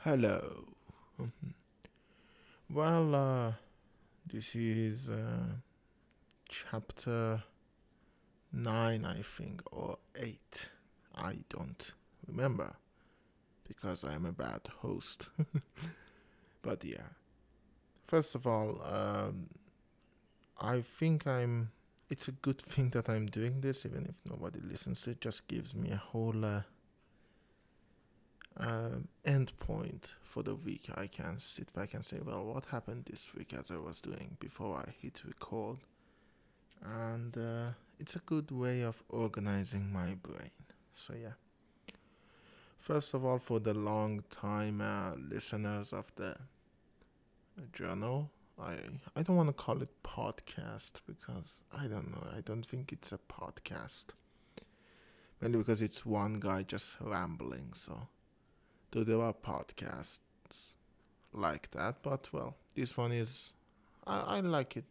Hello. Mhm. Well, this is chapter 9, I think, or 8. I don't remember because I am a bad host. But yeah, first of all, I think it's a good thing that I'm doing this, even if nobody listens. It just gives me a whole end point for the week. I can sit back and say, well, what happened this week as I was doing before I hit record. And it's a good way of organizing my brain. So, yeah. First of all, for the long time listeners of the journal, I, I don't want to call it podcast because I don't know. I don't think it's a podcast. Mainly because it's one guy just rambling. So, though there are podcasts like that, but well, this one is I like it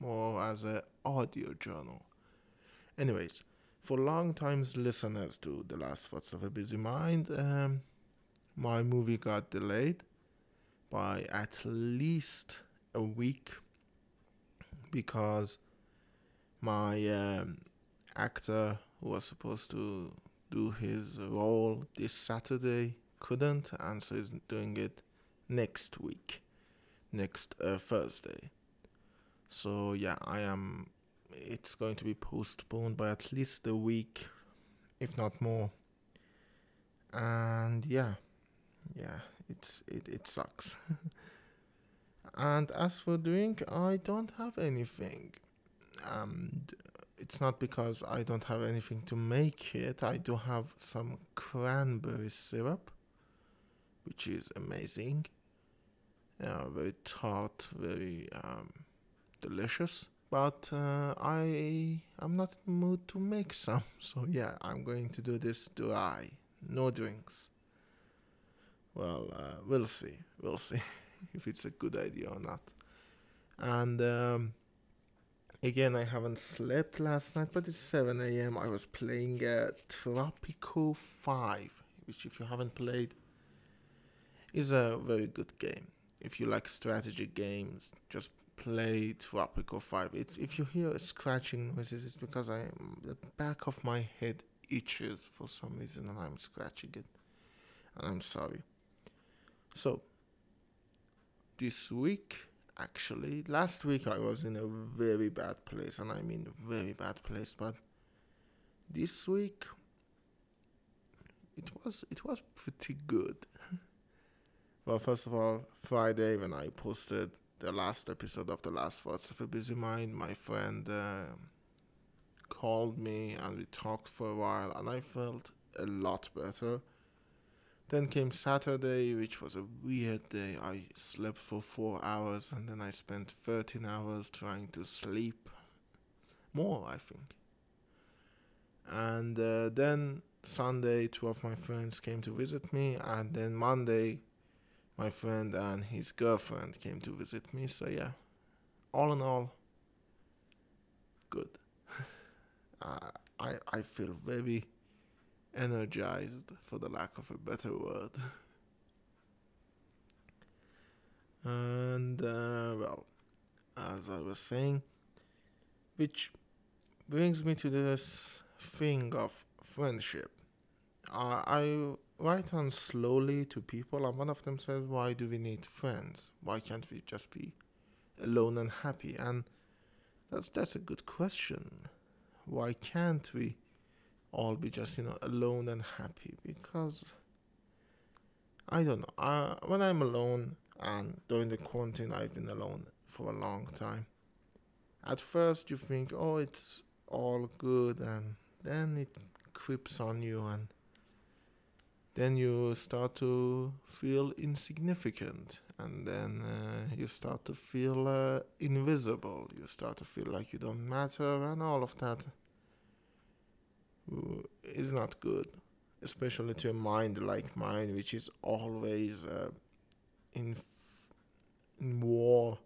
more as a audio journal. Anyways, for long times listeners to The Last Thoughts of a Busy Mind, my movie got delayed by at least a week because my actor who was supposed to do his role this Saturday couldn't, and so he's doing it next week, next Thursday. So yeah, it's going to be postponed by at least a week, if not more. And yeah, it sucks. And as for drink, I don't have anything. And it's not because I don't have anything to make it. I do have some cranberry syrup, which is amazing. Very tart, very delicious. But I am not in the mood to make some. So yeah, I'm going to do this dry, no drinks. Well, we'll see. We'll see if it's a good idea or not. And again, I haven't slept last night, but it's 7 a.m. I was playing Tropico 5, which, if you haven't played, is a very good game. If you like strategy games, just play Tropico 5. It's if you hear scratching noises, it's because the back of my head itches for some reason and I'm scratching it. And I'm sorry. So, this week, actually, last week I was in a very bad place, and I mean very bad place, but this week it was pretty good. Well, first of all, Friday when I posted the last episode of The Last Thoughts of a Busy Mind, my friend called me and we talked for a while, and I felt a lot better. Then came Saturday, which was a weird day. I slept for 4 hours and then I spent 13 hours trying to sleep. More, I think. And then Sunday, two of my friends came to visit me, and then Monday, my friend and his girlfriend came to visit me. So yeah, all in all, good. I feel very energized, for the lack of a better word. And well, as I was saying, which brings me to this thing of friendship. I write on slowly to people, and one of them says, "Why do we need friends? Why can't we just be alone and happy?" And that's a good question. Why can't we all be just alone and happy? Because I don't know. When I'm alone, and during the quarantine, I've been alone for a long time. At first, you think, "Oh, it's all good," and then it creeps on you, and then you start to feel insignificant, and then you start to feel invisible. You start to feel like you don't matter, and all of that is not good, especially to a mind like mine, which is always in in war,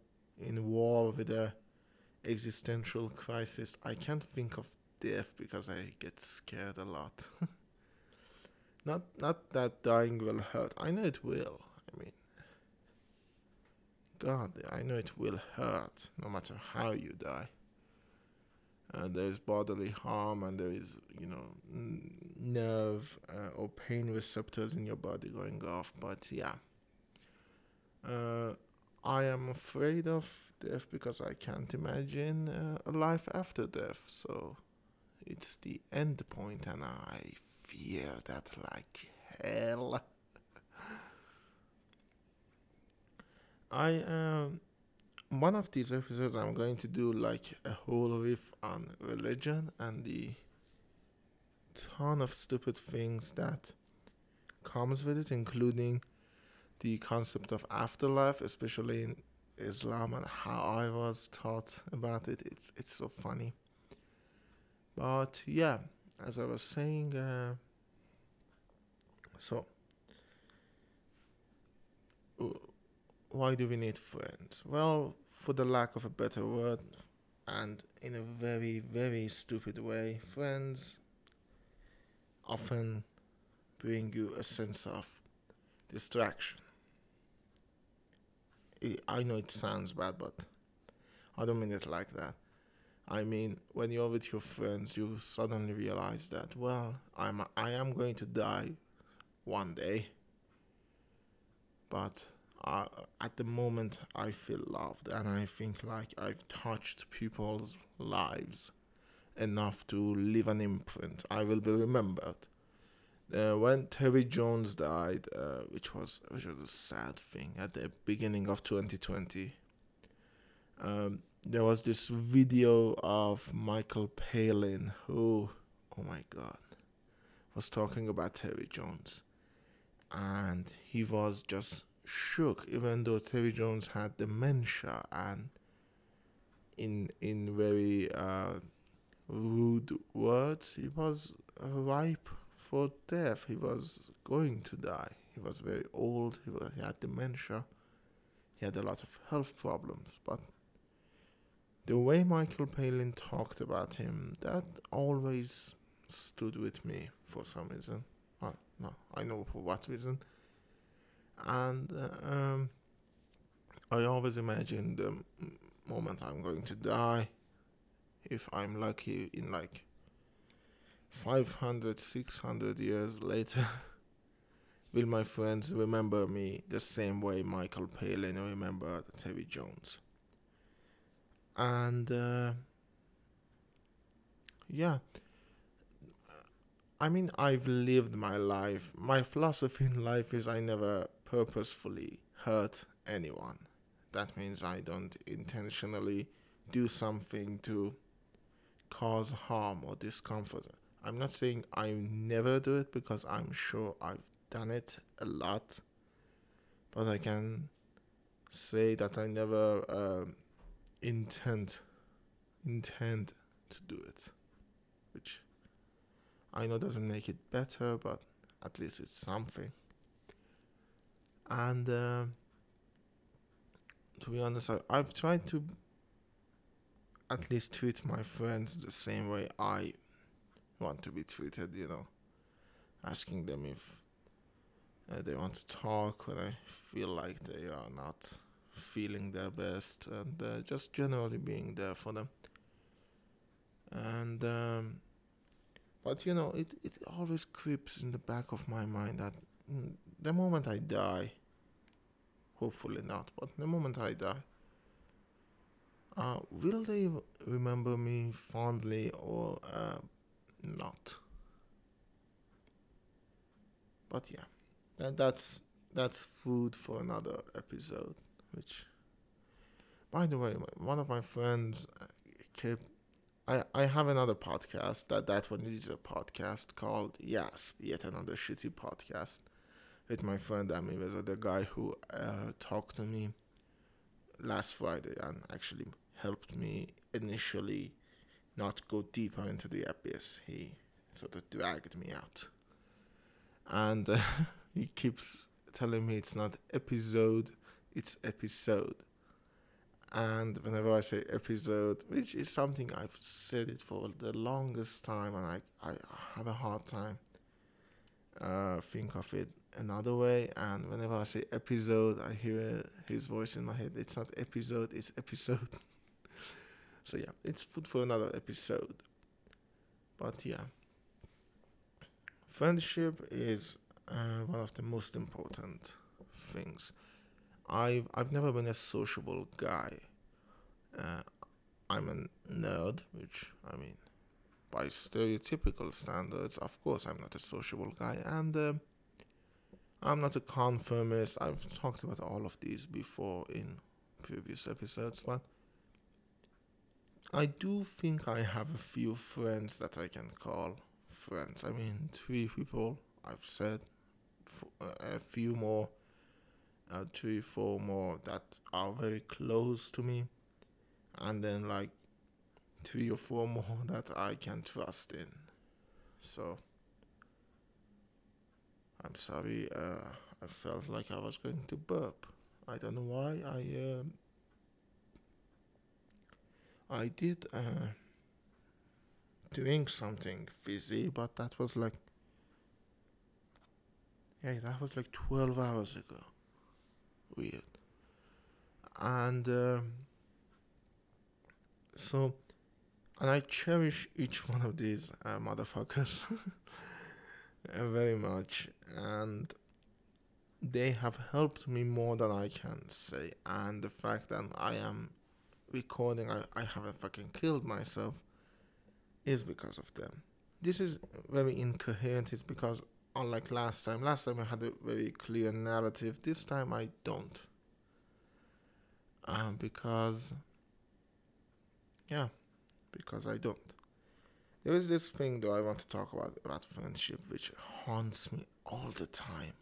with a existential crisis. I can't think of death because I get scared a lot. Not that dying will hurt. I know it will. I mean, God, I know it will hurt no matter how you die. There is bodily harm, and there is, nerve or pain receptors in your body going off. But yeah, uh, I am afraid of death because I can't imagine a life after death. So it's the end point, and I fear that like hell. I One of these episodes I'm going to do like a whole riff on religion and the ton of stupid things that comes with it, including the concept of afterlife, especially in Islam, and how I was taught about it. It's so funny. But yeah, as I was saying, so why do we need friends? Well, for the lack of a better word, and in a very, very stupid way, friends often bring you a sense of distraction. I know it sounds bad, but I don't mean it like that. I mean, when you're with your friends, you suddenly realize that, well, I am going to die one day, but uh, at the moment I feel loved, and I think like I've touched people's lives enough to leave an imprint. I will be remembered. When Terry Jones died, which was a sad thing at the beginning of 2020, there was this video of Michael Palin who, oh my God, was talking about Terry Jones, and he was just shook, even though Terry Jones had dementia, and in very rude words, he was ripe for death. He was going to die. He was very old. He had dementia. He had a lot of health problems. But the way Michael Palin talked about him, that always stood with me for some reason. No, I know for what reason. And I always imagine the moment I'm going to die, if I'm lucky, in like 500, 600 years later, will my friends remember me the same way Michael Palin remembered Terry Jones? And yeah, I mean, I've lived my life. My philosophy in life is I never purposefully hurt anyone. That means I don't intentionally do something to cause harm or discomfort. I'm not saying I never do it, because I'm sure I've done it a lot, but I can say that I never intend intend to do it, which I know doesn't make it better, but at least it's something. And to be honest, I've tried to at least treat my friends the same way I want to be treated, asking them if they want to talk when I feel like they are not feeling their best, and just generally being there for them. And but it always creeps in the back of my mind that the moment I die, hopefully not, but the moment I die, will they remember me fondly or not? But yeah, that's food for another episode. Which, by the way, one of my friends kept. I have another podcast. That one is a podcast called Yes, yet another shitty podcast, with my friend Ami Reza, the guy who talked to me last Friday and actually helped me initially not go deeper into the abyss. He sort of dragged me out. And he keeps telling me it's not episode, it's episode. And whenever I say episode, which is something I've said it for the longest time, and I have a hard time think of it another way. And whenever I say episode, I hear his voice in my head. It's not episode, it's episode. So yeah, it's food for another episode. But yeah, friendship is one of the most important things. I've never been a sociable guy. Uh, I'm a nerd, which I mean, by stereotypical standards, of course, I'm not a sociable guy, and I'm not a conformist. I've talked about all of these before in previous episodes, but I do think I have a few friends that I can call friends. I mean, 3 people, I've said, a few more, 3, 4 more that are very close to me, and then like 3 or 4 more that I can trust in. So, I'm sorry, I felt like I was going to burp. I don't know why. I did drink something fizzy, but that was like, yeah, that was like 12 hours ago. Weird. And so, and I cherish each one of these motherfuckers very much, and they have helped me more than I can say. And the fact that I am recording, I haven't fucking killed myself, is because of them. This is very incoherent. It's because, unlike last time I had a very clear narrative. This time I don't. Because, yeah, because I don't. There is this thing though I want to talk about friendship, which haunts me all the time.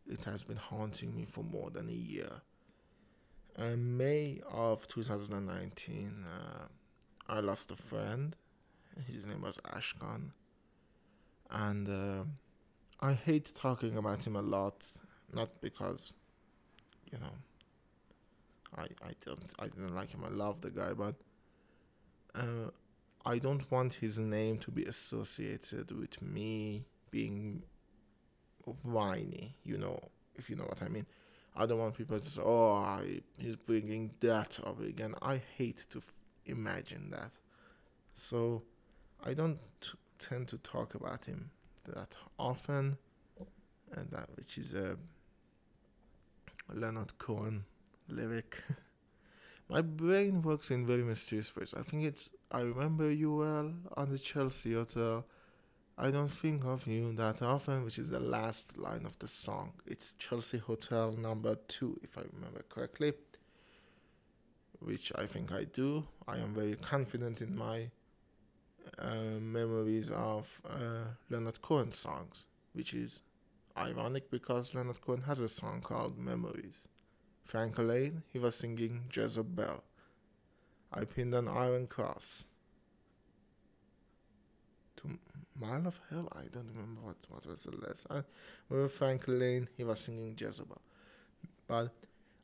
It has been haunting me for more than a year. In May of 2019, I lost a friend. His name was Ashkan, and I hate talking about him a lot. Not because, you know, I didn't like him. I love the guy, but I don't want his name to be associated with me being whiny. If you know what I mean. I don't want people to say, "Oh, he's bringing that up again." I hate to imagine that. So I don't tend to talk about him that often, and that which is a Leonard Cohen lyric. My brain works in very mysterious ways. I think it's "I remember you well on the Chelsea Hotel. I don't think of you that often," which is the last line of the song. It's Chelsea Hotel number 2, if I remember correctly, which I think I do. I am very confident in my memories of Leonard Cohen songs, which is ironic because Leonard Cohen has a song called Memories. Frank Lane, he was singing Jezebel. I pinned an iron cross. To Mile of Hell, I don't remember what was the last. With Frank Lane, he was singing Jezebel. But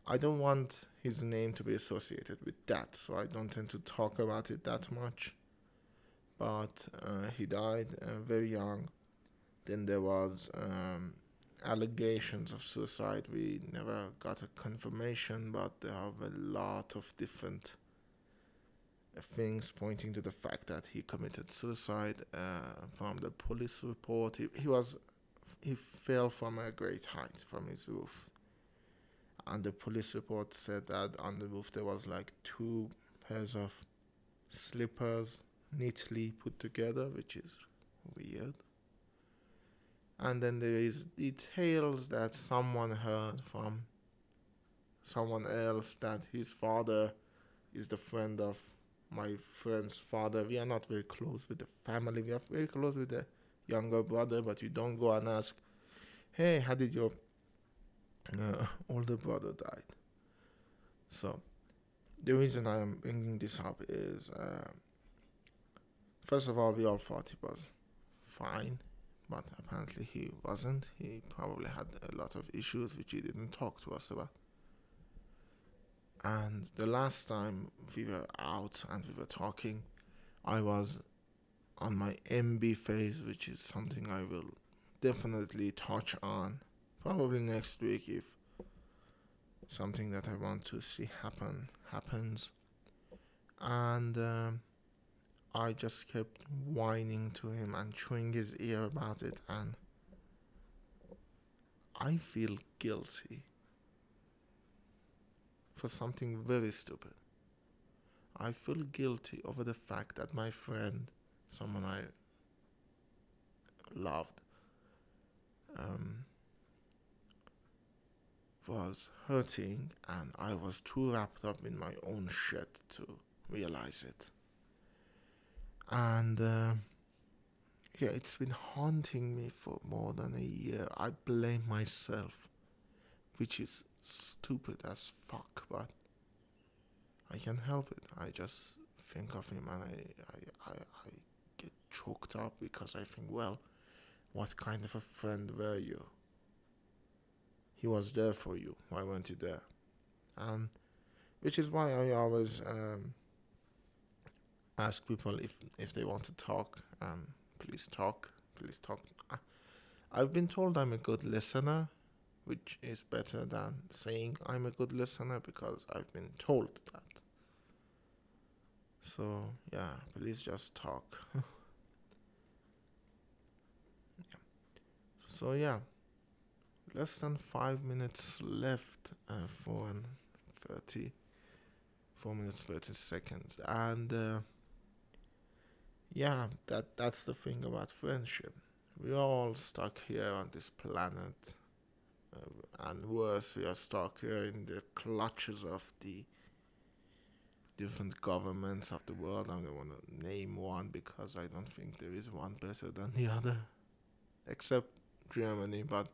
I don't want his name to be associated with that, so I don't tend to talk about it that much. But he died very young. Then there was allegations of suicide. We never got a confirmation, but there are a lot of different things pointing to the fact that he committed suicide. From the police report, he fell from a great height from his roof, and the police report said that on the roof there was like 2 pairs of slippers neatly put together, which is weird. And then there is details that someone heard from someone else that his father is the friend of my friend's father. We are not very close with the family. We are very close with the younger brother, but you don't go and ask, "Hey, how did your older brother died?" So the reason I am bringing this up is, first of all, we all thought he was fine, but apparently he wasn't. He probably had a lot of issues which he didn't talk to us about. And the last time we were out and we were talking, I was on my MB phase, which is something I will definitely touch on probably next week if something that I want to see happens. And I just kept whining to him and chewing his ear about it, and I feel guilty for something very stupid. I feel guilty over the fact that my friend, someone I loved, um, was hurting, and I was too wrapped up in my own shit to realize it. And yeah, it's been haunting me for more than a year. I blame myself, which is stupid as fuck, but I can't help it. I just think of him and I get choked up because I think, well, what kind of a friend were you? He was there for you. Why weren't you there? And which is why I always ask people if they want to talk. Please talk. Please talk. I've been told I'm a good listener, which is better than saying I'm a good listener because I've been told that. So yeah, please just talk. So yeah, less than 5 minutes left for 4 minutes 30 seconds, and yeah, that's the thing about friendship. We're all stuck here on this planet, and worse, we are stuck here in the clutches of the different governments of the world. I don't want to name one because I don't think there is one better than the other, except Germany. But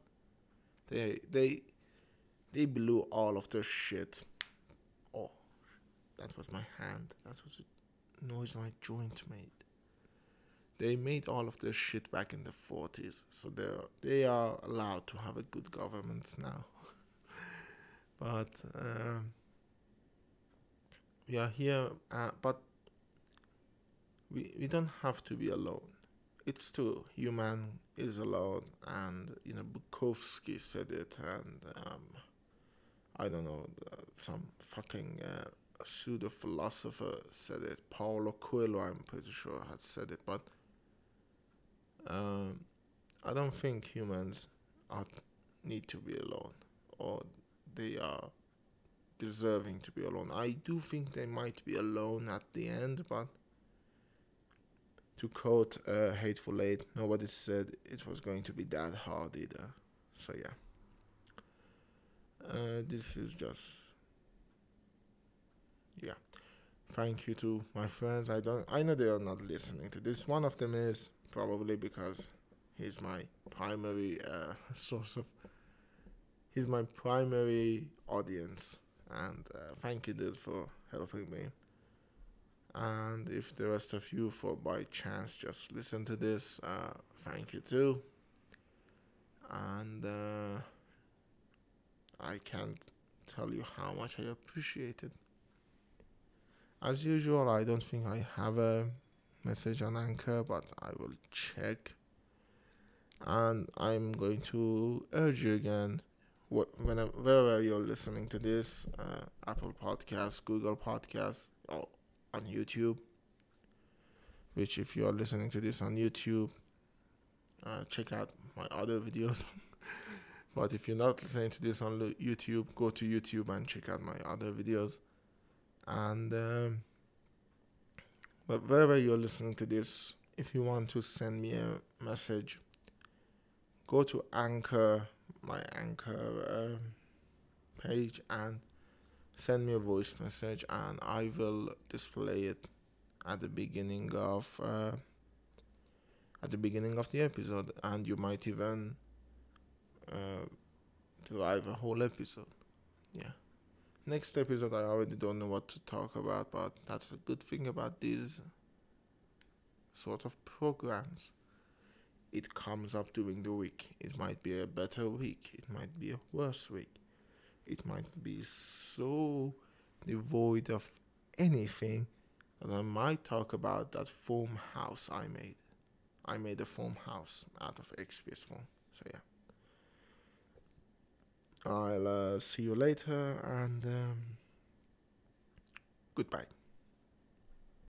they blew all of their shit. Oh, that was my hand. That was a noise my joint made. They made all of their shit back in the 40s, so they are allowed to have a good government now. But we are here, but we don't have to be alone. It's true, human is alone, and Bukowski said it, and I don't know, some fucking pseudo philosopher said it. Paulo Coelho, I'm pretty sure, had said it, but I don't think humans need to be alone, or they are deserving to be alone. I do think they might be alone at the end, but to quote Hateful Eight, nobody said it was going to be that hard either. So yeah, this is just, yeah. Thank you to my friends. I know they are not listening to this. One of them is probably because he's my primary he's my primary audience, and thank you, dude, for helping me. And if the rest of you, for by chance, just listen to this, thank you too. And I can't tell you how much I appreciate it. As usual, I don't think I have a message on Anchor, but I will check. And I'm going to urge you again, wherever you're listening to this, Apple Podcasts, Google Podcasts, or on YouTube, which if you're listening to this on YouTube, check out my other videos. But if you're not listening to this on YouTube, go to YouTube and check out my other videos. And but wherever you're listening to this, if you want to send me a message, go to Anchor, my Anchor page, and send me a voice message, and I will display it at the beginning of the episode, and you might even drive a whole episode. Yeah. Next episode, I already don't know what to talk about, but that's a good thing about these sort of programs. It comes up during the week. It might be a better week. It might be a worse week. It might be so devoid of anything that I might talk about that foam house I made. I made a foam house out of XPS foam. So yeah, I'll see you later, and goodbye.